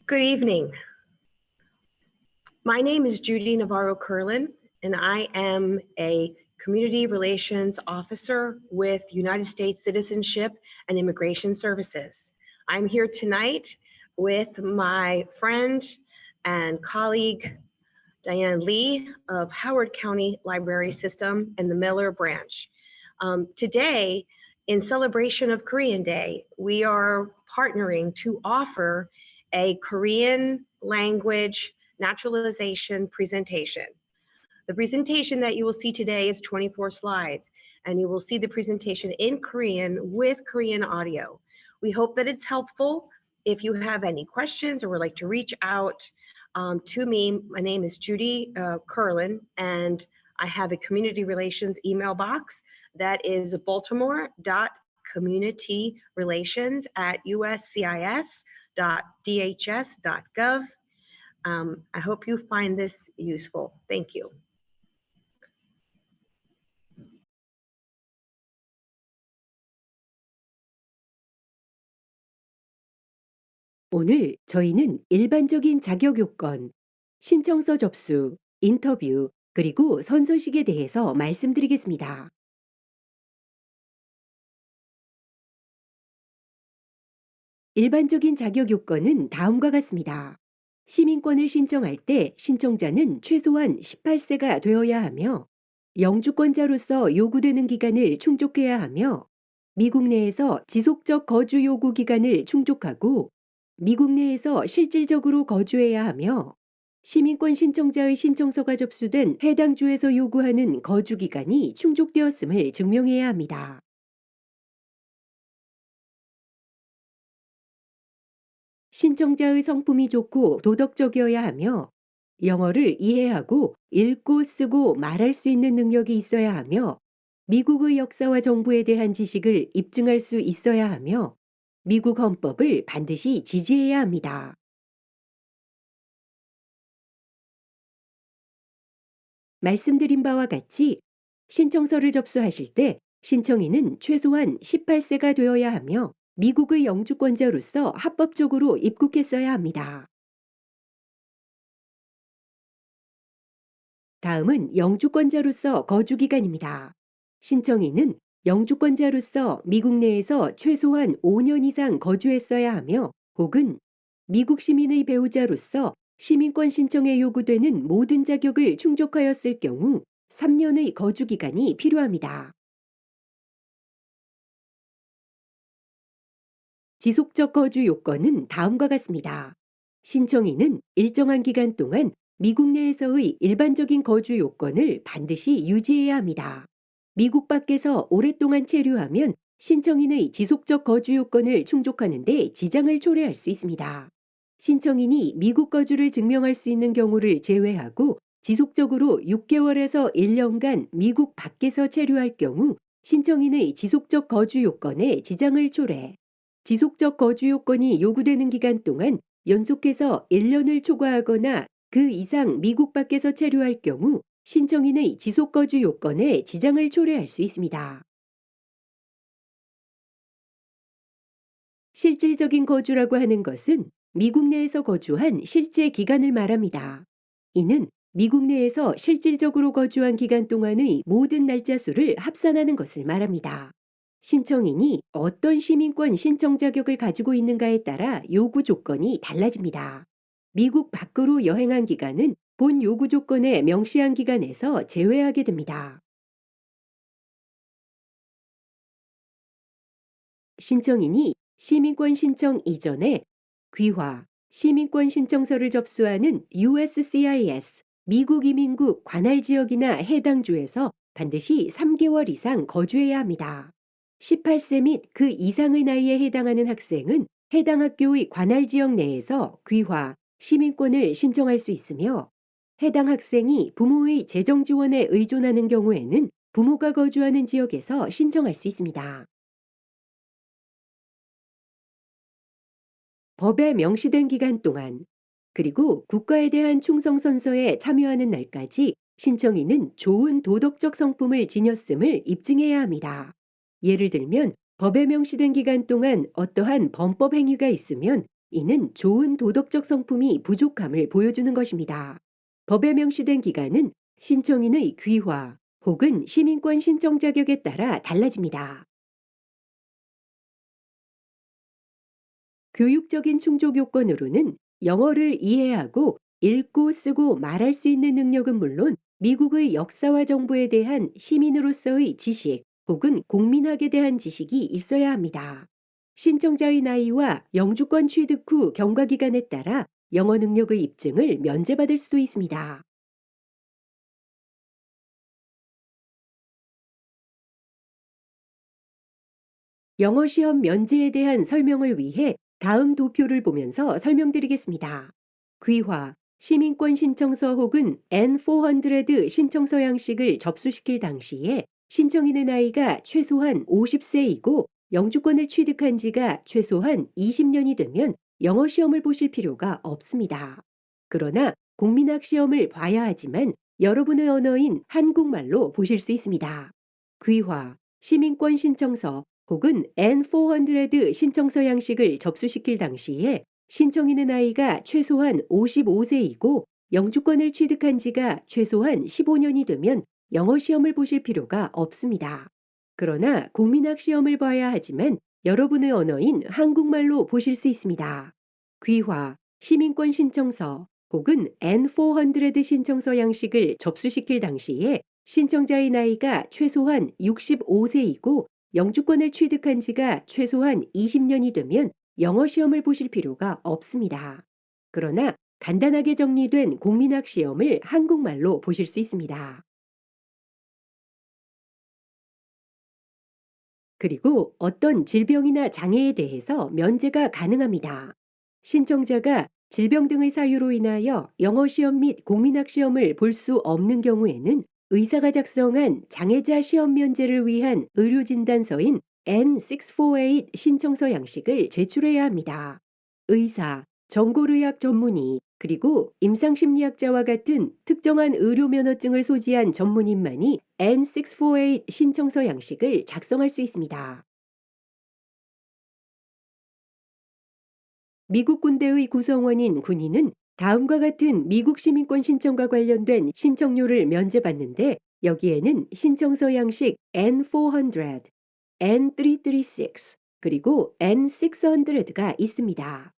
Good evening. My name is Judy Navarro Curlin, and I am a Community Relations Officer with United States Citizenship and Immigration Services. I'm here tonight with my friend and colleague, Diane Lee of Howard County Library System and the Miller Branch. Today, in celebration of Korean Day, we are partnering to offer a Korean language naturalization presentation. The presentation that you will see today is 24 slides, and you will see the presentation in Korean with Korean audio. We hope that it's helpful. If you have any questions or would like to reach out to me, my name is Judy Curlin, and I have a community relations email box that is baltimore.communityrelations@uscis.dhs.gov. I hope you find this useful. Thank you. 오늘 저희는 일반적인 자격 요건, 신청서 접수, 인터뷰, 그리고 선서식에 대해서 말씀드리겠습니다. 일반적인 자격 요건은 다음과 같습니다. 시민권을 신청할 때 신청자는 최소한 18세가 되어야 하며 영주권자로서 요구되는 기간을 충족해야 하며 미국 내에서 지속적 거주 요구 기간을 충족하고 미국 내에서 실질적으로 거주해야 하며 시민권 신청자의 신청서가 접수된 해당 주에서 요구하는 거주 기간이 충족되었음을 증명해야 합니다. 신청자의 성품이 좋고 도덕적이어야 하며 영어를 이해하고 읽고 쓰고 말할 수 있는 능력이 있어야 하며 미국의 역사와 정부에 대한 지식을 입증할 수 있어야 하며 미국 헌법을 반드시 지지해야 합니다. 말씀드린 바와 같이 신청서를 접수하실 때 신청인은 최소한 18세가 되어야 하며 미국의 영주권자로서 합법적으로 입국했어야 합니다. 다음은 영주권자로서 거주 기간입니다. 신청인은 영주권자로서 미국 내에서 최소한 5년 이상 거주했어야 하며 혹은 미국 시민의 배우자로서 시민권 신청에 요구되는 모든 자격을 충족하였을 경우 3년의 거주 기간이 필요합니다. 지속적 거주 요건은 다음과 같습니다. 신청인은 일정한 기간 동안 미국 내에서의 일반적인 거주 요건을 반드시 유지해야 합니다. 미국 밖에서 오랫동안 체류하면 신청인의 지속적 거주 요건을 충족하는 데 지장을 초래할 수 있습니다. 신청인이 미국 거주를 증명할 수 있는 경우를 제외하고 지속적으로 6개월에서 1년간 미국 밖에서 체류할 경우 신청인의 지속적 거주 요건에 지장을 초래, 지속적 거주 요건이 요구되는 기간 동안 연속해서 1년을 초과하거나 그 이상 미국 밖에서 체류할 경우 신청인의 지속 거주 요건에 지장을 초래할 수 있습니다. 실질적인 거주라고 하는 것은 미국 내에서 거주한 실제 기간을 말합니다. 이는 미국 내에서 실질적으로 거주한 기간 동안의 모든 날짜 수를 합산하는 것을 말합니다. 신청인이 어떤 시민권 신청 자격을 가지고 있는가에 따라 요구 조건이 달라집니다. 미국 밖으로 여행한 기간은 본 요구 조건에 명시한 기간에서 제외하게 됩니다. 신청인이 시민권 신청 이전에 귀화, 시민권 신청서를 접수하는 USCIS, 미국 이민국 관할 지역이나 해당 주에서 반드시 3개월 이상 거주해야 합니다. 18세 및 그 이상의 나이에 해당하는 학생은 해당 학교의 관할 지역 내에서 귀화, 시민권을 신청할 수 있으며 해당 학생이 부모의 재정 지원에 의존하는 경우에는 부모가 거주하는 지역에서 신청할 수 있습니다. 법에 명시된 기간 동안 그리고 국가에 대한 충성 선서에 참여하는 날까지 신청인은 좋은 도덕적 성품을 지녔음을 입증해야 합니다. 예를 들면 법에 명시된 기간 동안 어떠한 범법 행위가 있으면 이는 좋은 도덕적 성품이 부족함을 보여주는 것입니다. 법에 명시된 기간은 신청인의 귀화 혹은 시민권 신청 자격에 따라 달라집니다. 교육적인 충족 요건으로는 영어를 이해하고 읽고 쓰고 말할 수 있는 능력은 물론 미국의 역사와 정부에 대한 시민으로서의 지식 혹은 공민학에 대한 지식이 있어야 합니다. 신청자의 나이와 영주권 취득 후 경과 기간에 따라 영어 능력의 입증을 면제받을 수도 있습니다. 영어 시험 면제에 대한 설명을 위해 다음 도표를 보면서 설명드리겠습니다. 귀화, 시민권 신청서 혹은 N400 신청서 양식을 접수시킬 당시에 신청인의 나이가 최소한 50세이고 영주권을 취득한 지가 최소한 20년이 되면 영어 시험을 보실 필요가 없습니다. 그러나 공민학 시험을 봐야 하지만 여러분의 언어인 한국말로 보실 수 있습니다. 귀화, 시민권 신청서 혹은 N400 신청서 양식을 접수시킬 당시에 신청인의 나이가 최소한 55세이고 영주권을 취득한 지가 최소한 15년이 되면 영어 시험을 보실 필요가 없습니다. 그러나 공민학 시험을 봐야 하지만 여러분의 언어인 한국말로 보실 수 있습니다. 귀화, 시민권 신청서 혹은 N400 신청서 양식을 접수시킬 당시에 신청자의 나이가 최소한 65세이고 영주권을 취득한 지가 최소한 20년이 되면 영어 시험을 보실 필요가 없습니다. 그러나 간단하게 정리된 공민학 시험을 한국말로 보실 수 있습니다. 그리고 어떤 질병이나 장애에 대해서 면제가 가능합니다. 신청자가 질병 등의 사유로 인하여 영어 시험 및 공민학 시험을 볼 수 없는 경우에는 의사가 작성한 장애자 시험 면제를 위한 의료 진단서인 N648 신청서 양식을 제출해야 합니다. 의사, 정골의학 전문의, 그리고 임상심리학자와 같은 특정한 의료 면허증을 소지한 전문인만이 N648 신청서 양식을 작성할 수 있습니다. 미국 군대의 구성원인 군인은 다음과 같은 미국 시민권 신청과 관련된 신청료를 면제받는데 여기에는 신청서 양식 N400, N336, 그리고 N600가 있습니다.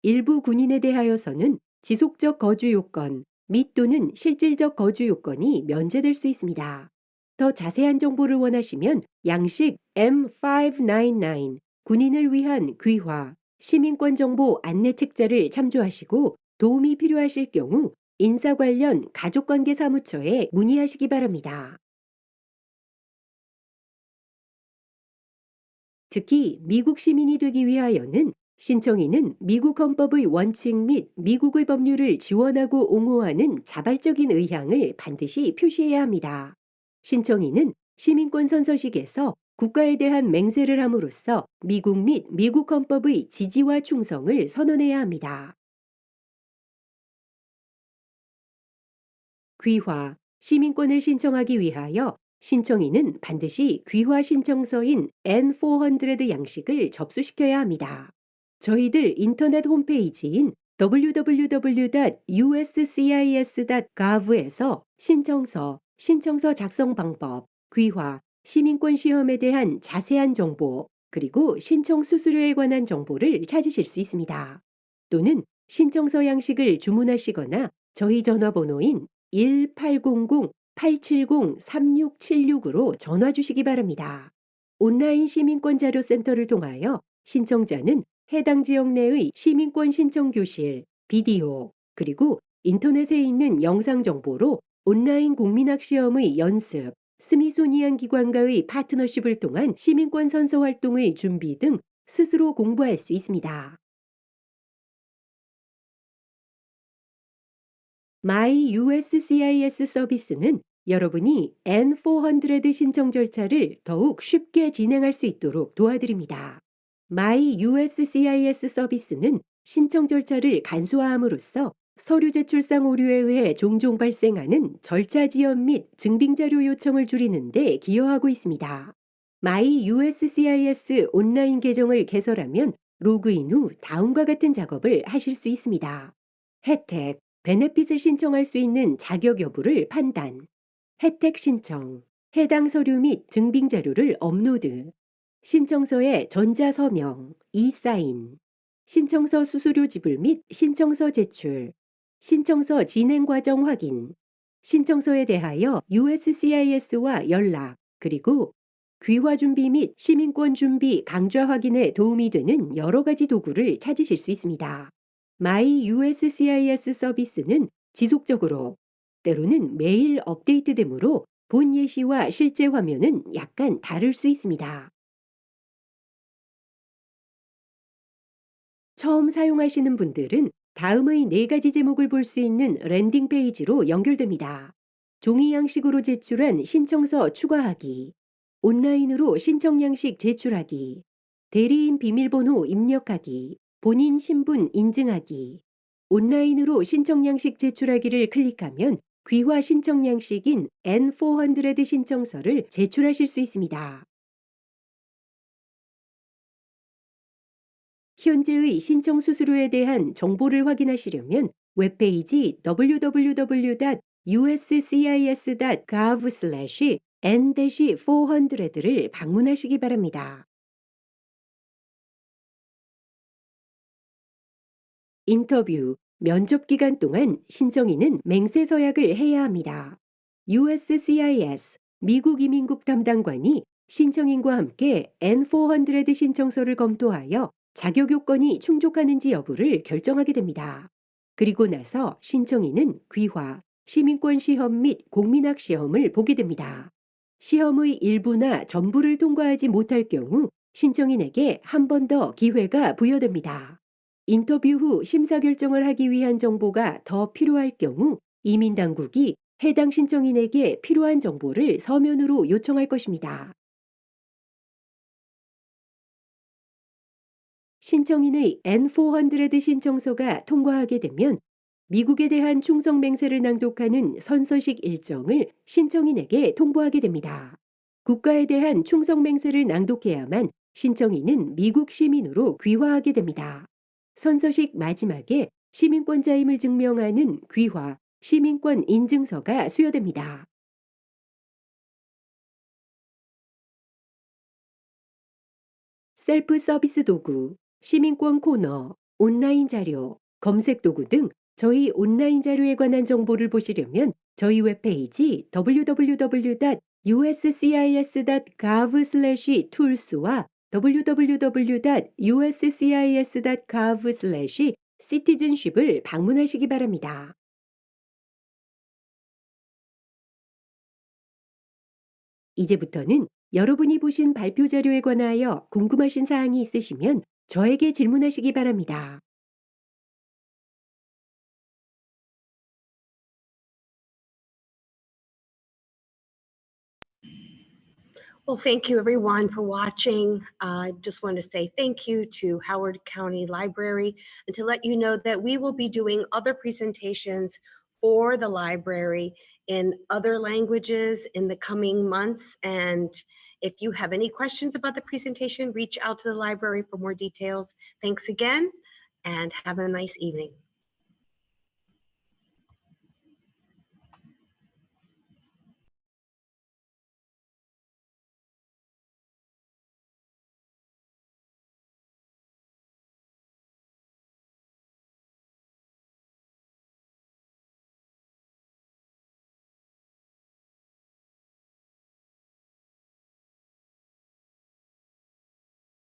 일부 군인에 대하여서는 지속적 거주 요건 및 또는 실질적 거주 요건이 면제될 수 있습니다. 더 자세한 정보를 원하시면 양식 M599 군인을 위한 귀화, 시민권 정보 안내 책자를 참조하시고 도움이 필요하실 경우 인사 관련 가족관계 사무처에 문의하시기 바랍니다. 특히 미국 시민이 되기 위하여는 신청인은 미국 헌법의 원칙 및 미국의 법률을 지원하고 옹호하는 자발적인 의향을 반드시 표시해야 합니다. 신청인은 시민권 선서식에서 국가에 대한 맹세를 함으로써 미국 및 미국 헌법의 지지와 충성을 선언해야 합니다. 귀화, 시민권을 신청하기 위하여 신청인은 반드시 귀화 신청서인 N400 양식을 접수시켜야 합니다. 저희들 인터넷 홈페이지인 www.uscis.gov에서 신청서 작성 방법, 귀화, 시민권 시험에 대한 자세한 정보, 그리고 신청 수수료에 관한 정보를 찾으실 수 있습니다. 또는 신청서 양식을 주문하시거나 저희 전화번호인 1800-870-3676으로 전화 주시기 바랍니다. 온라인 시민권 자료센터를 통하여 신청자는 해당 지역 내의 시민권 신청 교실, 비디오, 그리고 인터넷에 있는 영상 정보로 온라인 공민학 시험의 연습, 스미소니안 기관과의 파트너십을 통한 시민권 선서 활동의 준비 등 스스로 공부할 수 있습니다. My USCIS 서비스는 여러분이 N400 신청 절차를 더욱 쉽게 진행할 수 있도록 도와드립니다. My USCIS 서비스는 신청 절차를 간소화함으로써 서류 제출상 오류에 의해 종종 발생하는 절차 지연 및 증빙 자료 요청을 줄이는 데 기여하고 있습니다. My USCIS 온라인 계정을 개설하면 로그인 후 다음과 같은 작업을 하실 수 있습니다. 혜택, 베네핏을 신청할 수 있는 자격 여부를 판단, 혜택 신청, 해당 서류 및 증빙 자료를 업로드, 신청서의 전자서명, 이사인, 신청서 수수료 지불 및 신청서 제출, 신청서 진행 과정 확인, 신청서에 대하여 USCIS와 연락, 그리고 귀화 준비 및 시민권 준비 강좌 확인에 도움이 되는 여러 가지 도구를 찾으실 수 있습니다. My USCIS 서비스는 지속적으로, 때로는 매일 업데이트되므로 본 예시와 실제 화면은 약간 다를 수 있습니다. 처음 사용하시는 분들은 다음의 4가지 제목을 볼 수 있는 랜딩 페이지로 연결됩니다. 종이 양식으로 제출한 신청서 추가하기, 온라인으로 신청 양식 제출하기, 대리인 비밀번호 입력하기, 본인 신분 인증하기, 온라인으로 신청 양식 제출하기를 클릭하면 귀화 신청 양식인 N400 신청서를 제출하실 수 있습니다. 현재의 신청 수수료에 대한 정보를 확인하시려면 웹페이지 www.uscis.gov/n-400를 방문하시기 바랍니다. 인터뷰, 면접 기간 동안 신청인은 맹세 서약을 해야 합니다. USCIS, 미국 이민국 담당관이 신청인과 함께 N400 신청서를 검토하여 자격 요건이 충족하는지 여부를 결정하게 됩니다. 그리고 나서 신청인은 귀화, 시민권 시험 및 공민학 시험을 보게 됩니다. 시험의 일부나 전부를 통과하지 못할 경우 신청인에게 한 번 더 기회가 부여됩니다. 인터뷰 후 심사 결정을 하기 위한 정보가 더 필요할 경우 이민당국이 해당 신청인에게 필요한 정보를 서면으로 요청할 것입니다. 신청인의 N400 신청서가 통과하게 되면 미국에 대한 충성 맹세를 낭독하는 선서식 일정을 신청인에게 통보하게 됩니다. 국가에 대한 충성 맹세를 낭독해야만 신청인은 미국 시민으로 귀화하게 됩니다. 선서식 마지막에 시민권자임을 증명하는 귀화, 시민권 인증서가 수여됩니다. 셀프 서비스 도구, 시민권 코너, 온라인 자료, 검색 도구 등 저희 온라인 자료에 관한 정보를 보시려면 저희 웹페이지 www.uscis.gov/tools와 www.uscis.gov/citizenship을 방문하시기 바랍니다. 이제부터는 여러분이 보신 발표 자료에 관하여 궁금하신 사항이 있으시면 저에게 질문하시기 바랍니다. Well, thank you everyone for watching. I just want to say thank you to Howard County Library and to let you know that we will be doing other presentations for the library in other languages in the coming months. And if you have any questions about the presentation, reach out to the library for more details. Thanks again and have a nice evening.